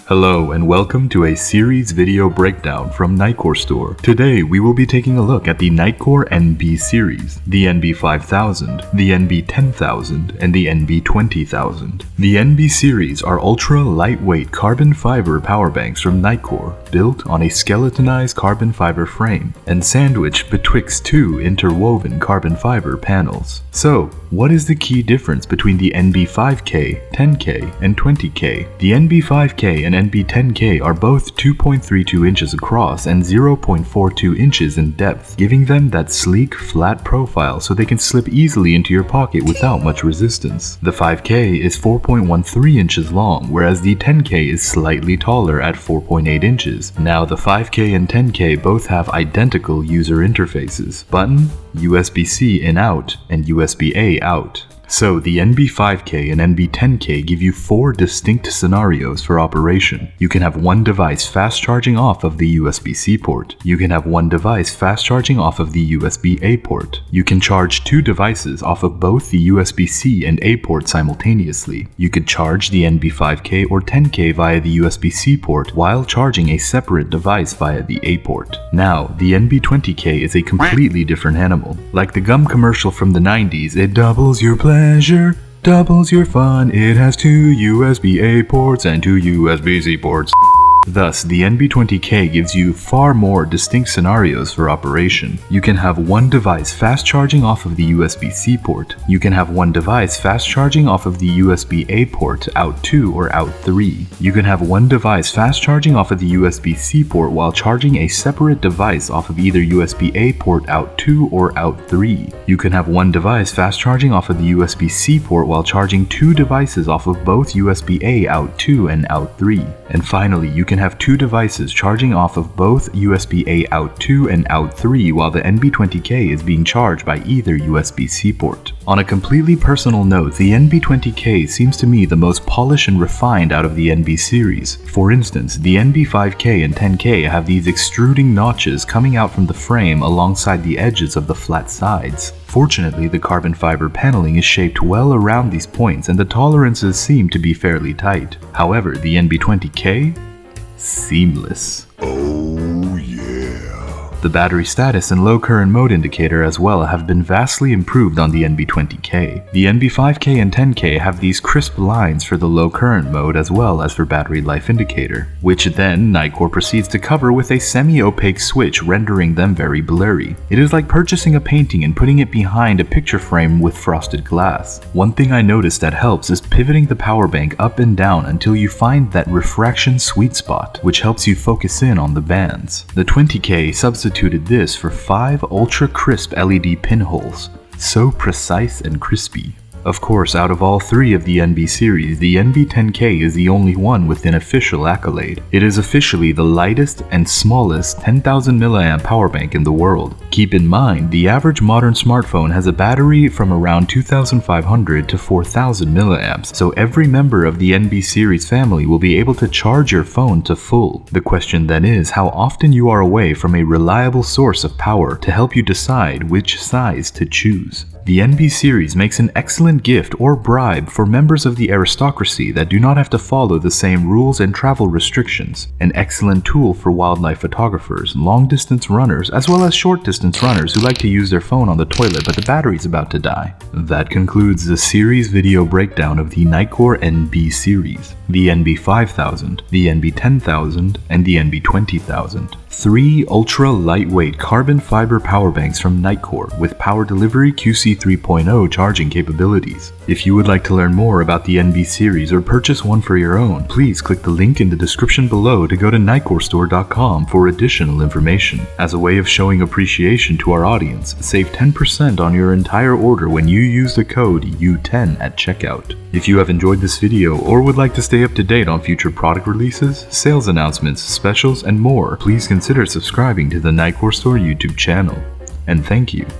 Hello and welcome to a series video breakdown from Nitecore Store. Today we will be taking a look at the Nitecore NB series, the NB5000, the NB10000, and the NB20000. The NB series are ultra lightweight carbon fiber power banks from Nitecore, built on a skeletonized carbon fiber frame and sandwiched betwixt two interwoven carbon fiber panels. So, what is the key difference between the NB5K, 10K, and 20K? The NB5K and NB10K are both 2.32 inches across and 0.42 inches in depth, giving them that sleek, flat profile so they can slip easily into your pocket without much resistance. The 5K is 4.13 inches long, whereas the 10K is slightly taller at 4.8 inches. Now the 5K and 10K both have identical user interfaces: button, USB-C in out, and USB-A out. So the NB5K and NB10K give you 4 distinct scenarios for operation. You can have one device fast charging off of the USB-C port. You can have one device fast charging off of the USB-A port. You can charge 2 devices off of both the USB-C and A port simultaneously. You could charge the NB5K or 10K via the USB-C port while charging a separate device via the A port. Now, the NB20K is a completely different animal. Like the gum commercial from the 90s, it doubles your pleasure, doubles your fun. It has 2 USB-A ports and 2 USB-C ports. Thus, the NB20K gives you far more distinct scenarios for operation. You can have one device fast charging off of the USB-C port. You can have one device fast charging off of the USB-A port out 2 or out 3. You can have one device fast charging off of the USB-C port while charging a separate device off of either USB-A port out 2 or out 3. You can have one device fast charging off of the USB-C port while charging 2 devices off of both USB-A out 2 and out 3. And finally, you can have 2 devices charging off of both USB-A out 2 and out 3 while the NB20K is being charged by either USB-C port. On a completely personal note, the NB20K seems to me the most polished and refined out of the NB series. For instance, the NB5K and 10K have these extruding notches coming out from the frame alongside the edges of the flat sides. Fortunately, the carbon fiber paneling is shaped well around these points and the tolerances seem to be fairly tight. However, the NB20K? Seamless. Oh yeah. The battery status and low current mode indicator as well have been vastly improved on the NB20K. The NB5K and 10K have these crisp lines for the low current mode as well as for battery life indicator, which then Nitecore proceeds to cover with a semi-opaque switch, rendering them very blurry. It is like purchasing a painting and putting it behind a picture frame with frosted glass. One thing I noticed that helps is pivoting the power bank up and down until you find that refraction sweet spot, which helps you focus in on the bands. The 20K substituted this for 5 ultra crisp LED pinholes, so precise and crispy. Of course, out of all 3 of the NB series, the NB10K is the only one with an official accolade. It is officially the lightest and smallest 10,000 mAh power bank in the world. Keep in mind, the average modern smartphone has a battery from around 2,500 to 4,000 mAh, so every member of the NB series family will be able to charge your phone to full. The question then is how often you are away from a reliable source of power to help you decide which size to choose. The NB series makes an excellent gift or bribe for members of the aristocracy that do not have to follow the same rules and travel restrictions. An excellent tool for wildlife photographers, long-distance runners, as well as short-distance runners who like to use their phone on the toilet but the battery's about to die. That concludes the series video breakdown of the Nitecore NB series, the NB5000, the NB10000, and the NB20000. 3 ultra lightweight carbon fiber power banks from Nitecore with power delivery QC 3.0 charging capabilities. If you would like to learn more about the NB series or purchase one for your own, please click the link in the description below to go to nitecorestore.com for additional information. As a way of showing appreciation to our audience, save 10% on your entire order when you use the code U10 at checkout. If you have enjoyed this video or would like to stay up to date on future product releases, sales announcements, specials, and more, please consider subscribing to the Nitecore Store YouTube channel. And thank you.